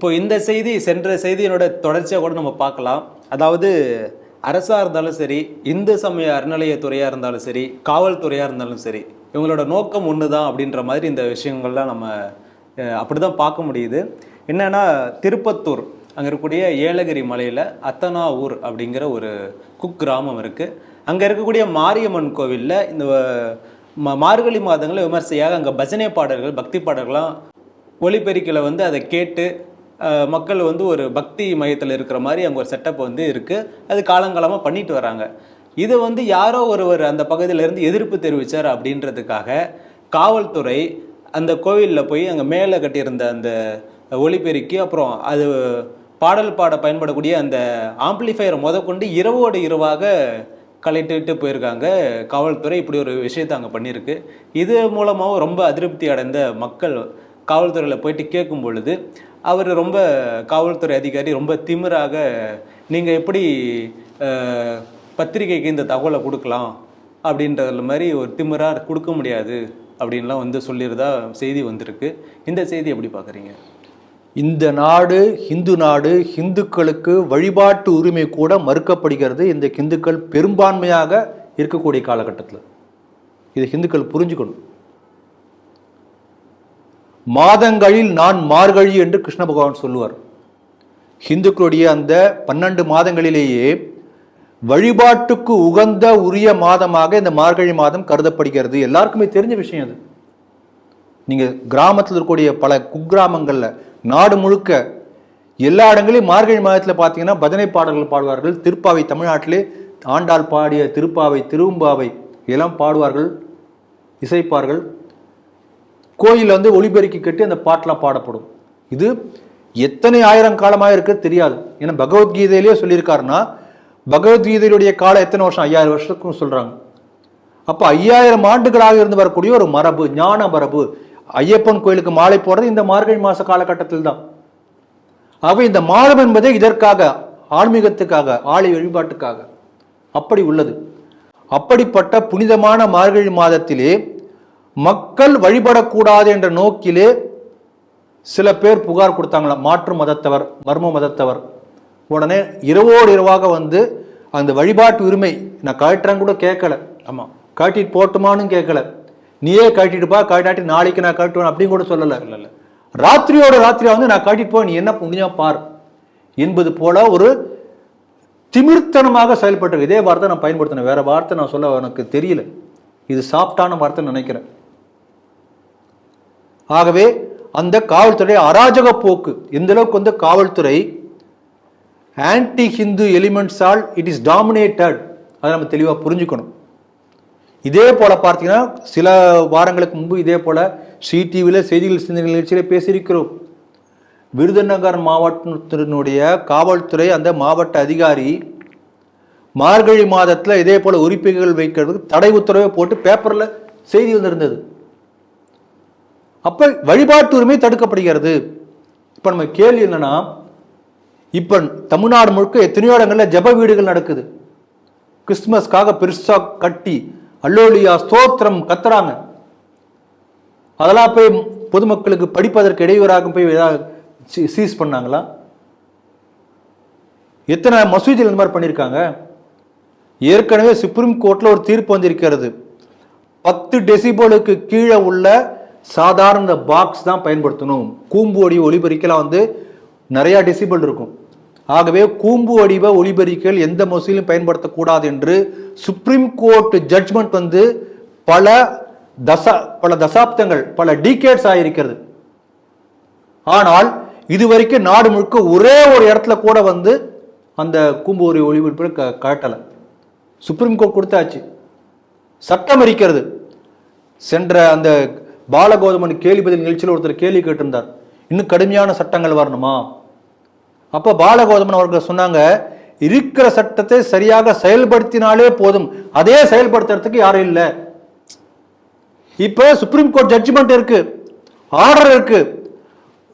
இப்போ இந்த செய்தி சென்ற செய்தியினோட தொடர்ச்சியாக கூட நம்ம பார்க்கலாம். அதாவது அரசாக இருந்தாலும் சரி, இந்து சமய அறநிலையத்துறையாக இருந்தாலும் சரி, காவல்துறையாக இருந்தாலும் சரி, இவங்களோட நோக்கம் ஒன்று தான் அப்படின்ற மாதிரி இந்த விஷயங்கள்லாம் நம்ம அப்படி தான் பார்க்க முடியுது. என்னன்னா, திருப்பத்தூர் அங்கே இருக்கக்கூடிய ஏலகிரி மலையில் அத்தனாவூர் அப்படிங்கிற ஒரு குக்கிராமம் இருக்குது. அங்கே இருக்கக்கூடிய மாரியம்மன் கோவிலில் இந்த மார்கழி மாதங்களில் விமர்சையாக அங்கே பஜனை பாடல்கள், பக்தி பாடல்கள்லாம் ஒலிபெருக்கில் அதை கேட்டு மக்கள் ஒரு பக்தி மையத்தில் இருக்கிற மாதிரி அங்கே ஒரு செட்டப் இருக்குது. அது காலங்காலமாக பண்ணிட்டு வராங்க. இது யாரோ ஒருவர் அந்த பகுதியிலேருந்து எதிர்ப்பு தெரிவித்தார் அப்படின்றதுக்காக காவல்துறை அந்த கோவிலில் போய் அங்கே மேலே கட்டியிருந்த அந்த ஒலிபெருக்கி, அப்புறம் அது பாடல் பாட பயன்படக்கூடிய அந்த ஆம்பிளிஃபையரை முதற்கொண்டு இரவோடு இரவாக கலட்டிட்டு போயிருக்காங்க காவல்துறை. இப்படி ஒரு விஷயத்தை அங்கே பண்ணியிருக்கு. இது மூலமாகவும் ரொம்ப அதிருப்தி அடைந்த மக்கள் காவல்துறையில் போயிட்டு கேட்கும் பொழுது அவர் ரொம்ப காவல்துறை அதிகாரி ரொம்ப திமிராக, நீங்கள் எப்படி பத்திரிகைக்கு இந்த தகவலை கொடுக்கலாம் அப்படின்றதுல மாதிரி ஒரு திமிராக கொடுக்க முடியாது அப்படின்லாம் சொல்லியிருந்தா செய்தி வந்திருக்கு. இந்த செய்தி எப்படி பார்க்குறீங்க? இந்த நாடு ஹிந்து நாடு, ஹிந்துக்களுக்கு வழிபாட்டு உரிமை கூட மறுக்கப்படுகிறது. இந்த ஹிந்துக்கள் பெரும்பான்மையாக இருக்கக்கூடிய காலகட்டத்தில் இது ஹிந்துக்கள் புரிஞ்சுக்கணும். மாதங்களில் நான் மார்கழி என்று கிருஷ்ண பகவான் சொல்லுவார். ஹிந்துக்களுடைய அந்த 12 மாதங்களிலேயே வழிபாட்டுக்கு உகந்த உரிய மாதமாக இந்த மார்கழி மாதம் கருதப்படுகிறது. எல்லாருக்குமே தெரிஞ்ச விஷயம் அது. நீங்க கிராமத்தில் இருக்கக்கூடிய பல குக்கிராமங்கள்ல, நாடு முழுக்க எல்லா இடங்களையும் மார்கழி மாதத்தில் பார்த்தீங்கன்னா பஜனை பாடல்கள் பாடுவார்கள். திருப்பாவை, தமிழ்நாட்டிலே ஆண்டாள் பாடிய திருப்பாவை, திருவம்பாவை எல்லாம் பாடுவார்கள், இசைப்பார்கள். கோயில் ஒளிபெருக்கி கட்டி அந்த பாட்டெலாம் பாடப்படும். இது எத்தனை ஆயிரம் காலமாக இருக்கு தெரியாது. ஏன்னா பகவத்கீதையிலேயே சொல்லியிருக்காருன்னா, பகவத்கீதையுடைய காலம் எத்தனை வருஷம்? 5000 வருஷத்துக்கும் சொல்றாங்க. அப்போ 5000 ஆண்டுகளாக இருந்து வரக்கூடிய ஒரு மரபு, ஞான மரபு. ஐயப்பன் கோயிலுக்கு மாலை போடுறது இந்த மார்கழி மாச காலகட்டத்தில் தான். ஆக இந்த மாதம் என்பதே இதற்காக, ஆன்மீகத்துக்காக, ஆலய வழிபாட்டுக்காக அப்படி உள்ளது. அப்படிப்பட்ட புனிதமான மார்கழி மாதத்திலே மக்கள் வழிபடக்கூடாது என்ற நோக்கிலே சில பேர் புகார் கொடுத்தாங்களாம். மாற்று மதத்தவர், மர்ம மதத்தவர். உடனே இரவோடு இரவாக அந்த வழிபாட்டு உரிமை நான் கழட்டுறேன் கூட கேட்கல. ஆமாம், கழட்டிட்டு போட்டுமான்னு கேட்கல. நீயே கழட்டிட்டுப்பா, கழட்டாட்டி நாளைக்கு நான் கழட்டுவேன் அப்படின்னு கூட சொல்லலை. இல்லை, ராத்திரியோட ராத்திரியா நான் கழட்டிட்டு போய் நீ என்ன முடிஞ்சா பார் என்பது போல ஒரு திமிர்த்தனமாக செயல்பட்டு. இதே வார்த்தை நான் பயன்படுத்தினேன், வேற வார்த்தை நான் சொல்ல எனக்கு தெரியல. இது சாஃப்டான வார்த்தை நினைக்கிறேன். ஆகவே அந்த காவல்துறை அராஜக போக்கு எந்த அளவுக்கு காவல்துறை ஆன்டி ஹிந்து எலிமெண்ட்ஸால் இட் இஸ் டாமினேட்டட், அதை நம்ம தெளிவாக புரிஞ்சுக்கணும். இதே போல பார்த்தீங்கன்னா சில வாரங்களுக்கு முன்பு இதே போல டிவியில் செய்திகள் சிந்தனை நிகழ்ச்சியில் பேசியிருக்கிறோம். விருதுநகர் மாவட்டத்தினுடைய காவல்துறை அந்த மாவட்ட அதிகாரி மார்கழி மாதத்தில் இதே போல உரிமைகள் வைக்கிறதுக்கு தடை உத்தரவை போட்டு பேப்பரில் செய்தி வந்திருந்தது. அப்ப வழிபாட்டு உரிமை தடுக்கப்படுகிறது. இப்ப நம்ம கேள்வி என்னன்னா, இப்ப தமிழ்நாடு முழுக்க எத்தனையோ இடங்கள்ல ஜப வீடுகள் நடக்குது. கிறிஸ்துமஸ்க்காக பெருசா கட்டி அல்லோலியா ஸ்தோத்திரம் கத்துறாங்க. அதெல்லாம் போய் பொதுமக்களுக்கு படிப்பதற்கு இடையூறாக போய் சீஸ் பண்ணாங்களா? எத்தனை மசூதியில் இந்த மாதிரி பண்ணியிருக்காங்க. ஏற்கனவே சுப்ரீம் கோர்ட்ல ஒரு தீர்ப்பு வந்திருக்கிறது. 10 டெசிபலுக்கு கீழே உள்ள சாதாரண பாக்ஸ் தான் பயன்படுத்தணும். கூம்பு வடிவ ஒலிபெருக்கலாம் நிறைய டெசிபல் இருக்கும். ஆகவே கூம்பு வடிவ ஒலிபெருக்கல் எந்த மசூதியிலும் பயன்படுத்தக்கூடாது என்று சுப்ரீம் கோர்ட் ஜட்ஜ்மெண்ட் பல தசாப்தங்கள், பல டிகேட்ஸ் ஆயிருக்கிறது. ஆனால் இதுவரைக்கும் நாடு முழுக்க ஒரே ஒரு இடத்துல கூட அந்த கூம்பு வடிவ ஒலிபெருக்கல் காட்டல. சுப்ரீம் கோர்ட் கொடுத்தாச்சு, சட்டம் இருக்கிறது. சென்ற அந்த பாலகோதமன் கேள்வி பதில் நிகழ்ச்சியில் ஒருத்தர் கேள்வி கேட்டிருந்தார், இன்னும் கடுமையான சட்டங்கள் வரணுமா? அப்ப பாலகோதமன் அவர்கள் சொன்னாங்க, இருக்கிற சட்டத்தை சரியாக செயல்படுத்தினாலே போதும், அதே செயல்படுத்துறதுக்கு யாரும் இல்லை. இப்ப சுப்ரீம் கோர்ட் ஜட்ஜ்மெண்ட் இருக்கு, ஆர்டர் இருக்கு,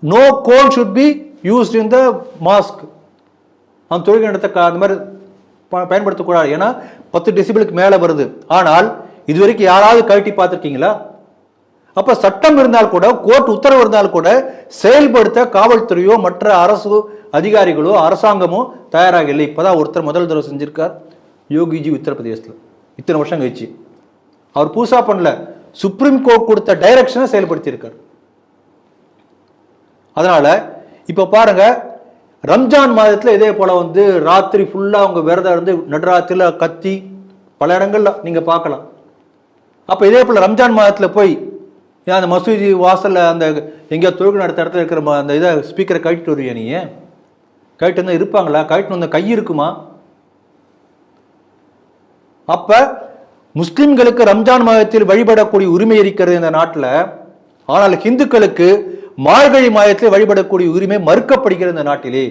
no call should be used in the mosque. அந்த தொழுகை நடத்த அந்த மாதிரி பயன்படுத்தக்கூடாது. ஏன்னா 10 டெசிபிளுக்கு மேல வருது. ஆனால் இதுவரைக்கும் யாராவது கழட்டி பார்த்துருக்கீங்களா? அப்ப சட்டம் இருந்தால் கூட, கோர்ட் உத்தரவு இருந்தால் கூட செயல்படுத்த காவல்துறையோ மற்ற அரசு அதிகாரிகளோ அரசாங்கமோ தயாராக இல்லை. இப்பதான் ஒருத்தர் முதல் தடவை செஞ்சிருக்கார், யோகிஜி உத்தரப்பிரதேசத்தில். இத்தனை வருஷம் கழிச்சு அவர் பூசா பண்ணல, சுப்ரீம் கோர்ட் கொடுத்த டைரக்ஷனை செயல்படுத்தி இருக்கார். அதனால இப்ப பாருங்க, ரம்ஜான் மாதத்துல இதே போல ராத்திரி ஃபுல்லா அவங்க விரதம் இருந்து நடுராத்திரில கத்தி பல இடங்கள்ல நீங்க பார்க்கலாம். அப்ப இதே போல ரம்ஜான் மாதத்துல போய் அந்த மசூதி வாசல்ல அந்த எங்கேயா தொழுகை நடத்த இடத்துல இருக்கிற அந்த இதை ஸ்பீக்கரை கழிட்டு வருவியா? நீ கழிட்டு வந்து இருப்பாங்களா? கழிட்டு வந்த கை இருக்குமா? அப்ப முஸ்லிம்களுக்கு ரம்ஜான் மாதத்தில் வழிபடக்கூடிய உரிமை இருக்கிறது இந்த நாட்டில். ஆனால் இந்துக்களுக்கு மார்கழி மாதத்தில் வழிபடக்கூடிய உரிமை மறுக்கப்படுகிறது இந்த நாட்டிலே.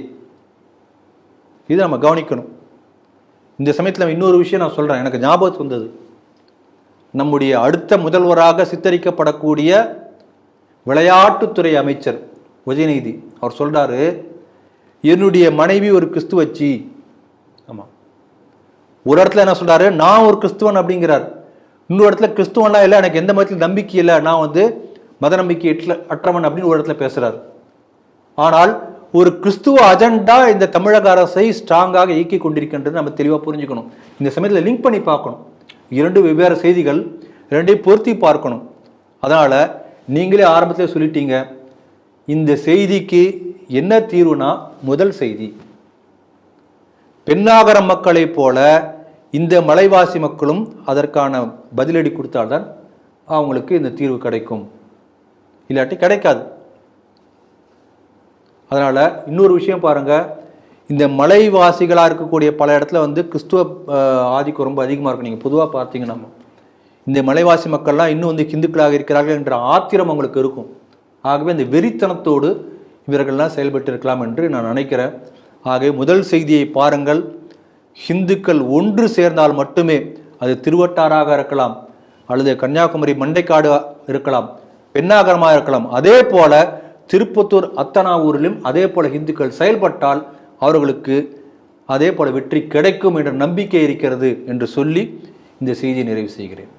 இது நம்ம கவனிக்கணும். இந்த சமயத்தில் இன்னொரு விஷயம் நான் சொல்றேன், எனக்கு ஞாபகத்துக்கு வந்தது. நம்முடைய அடுத்த முதல்வராக சித்தரிக்கப்படக்கூடிய விளையாட்டுத்துறை அமைச்சர் உதயநிதி அவர் சொல்றாரு, என்னுடைய மனைவி ஒரு கிறிஸ்துவச்சி. ஆமா, ஒரு இடத்துல என்ன சொல்றாரு, நான் ஒரு கிறிஸ்துவன் அப்படிங்கிறார். இன்னொரு இடத்துல கிறிஸ்துவன்லாம் இல்லை, எனக்கு எந்த மதத்தில் நம்பிக்கை இல்லை, நான் மத நம்பிக்கை அற்றவன் அப்படின்னு ஒரு இடத்துல பேசுறாரு. ஆனால் ஒரு கிறிஸ்துவ அஜெண்டா இந்த தமிழக அரசை ஸ்ட்ராங்காக இயக்கி கொண்டிருக்கின்றது நம்ம தெளிவாக புரிஞ்சுக்கணும். இந்த சமயத்தில் லிங்க் பண்ணி பார்க்கணும், இரண்டு வெவ்வேறு செய்திகள், ரெண்டையும் பொருத்தி பார்க்கணும். அதனால நீங்களே ஆரம்பத்தில் சொல்லிட்டீங்க, இந்த செய்திக்கு என்ன தீர்வுனா, முதல் செய்தி பெண்ணாகர மக்களை போல இந்த மலைவாசி மக்களும் அதற்கான பதிலடி கொடுத்தால்தான் அவங்களுக்கு இந்த தீர்வு கிடைக்கும், இல்லாட்டி கிடைக்காது. அதனால இன்னொரு விஷயம் பாருங்க, இந்த மலைவாசிகளா இருக்கக்கூடிய பல இடத்துல கிறிஸ்துவ ஆதிக்கம் ரொம்ப அதிகமாக இருக்கும். நீங்க பொதுவாக பார்த்தீங்கன்னா இந்த மலைவாசி மக்கள்லாம் இன்னும் ஹிந்துக்களாக இருக்கிறார்கள் என்ற ஆத்திரம் அவங்களுக்கு இருக்கும். ஆகவே இந்த வெறித்தனத்தோடு இவர்கள்லாம் செயல்பட்டு இருக்கலாம் என்று நான் நினைக்கிறேன். ஆகவே முதல் செய்தியை பாருங்கள், ஹிந்துக்கள் ஒன்று சேர்ந்தால் மட்டுமே, அது திருவட்டாராக இருக்கலாம் அல்லது கன்னியாகுமரி மண்டைக்காடு இருக்கலாம், பெண்ணாகரமாக இருக்கலாம், அதே போல திருப்பத்தூர் அத்தனாவூரிலும் அதே போல இந்துக்கள் செயல்பட்டால் அவர்களுக்கு அதே போல வெற்றி கிடைக்கும் என்ற நம்பிக்கை இருக்கிறது என்று சொல்லி இந்த செய்தியை நிறைவு செய்கிறேன்.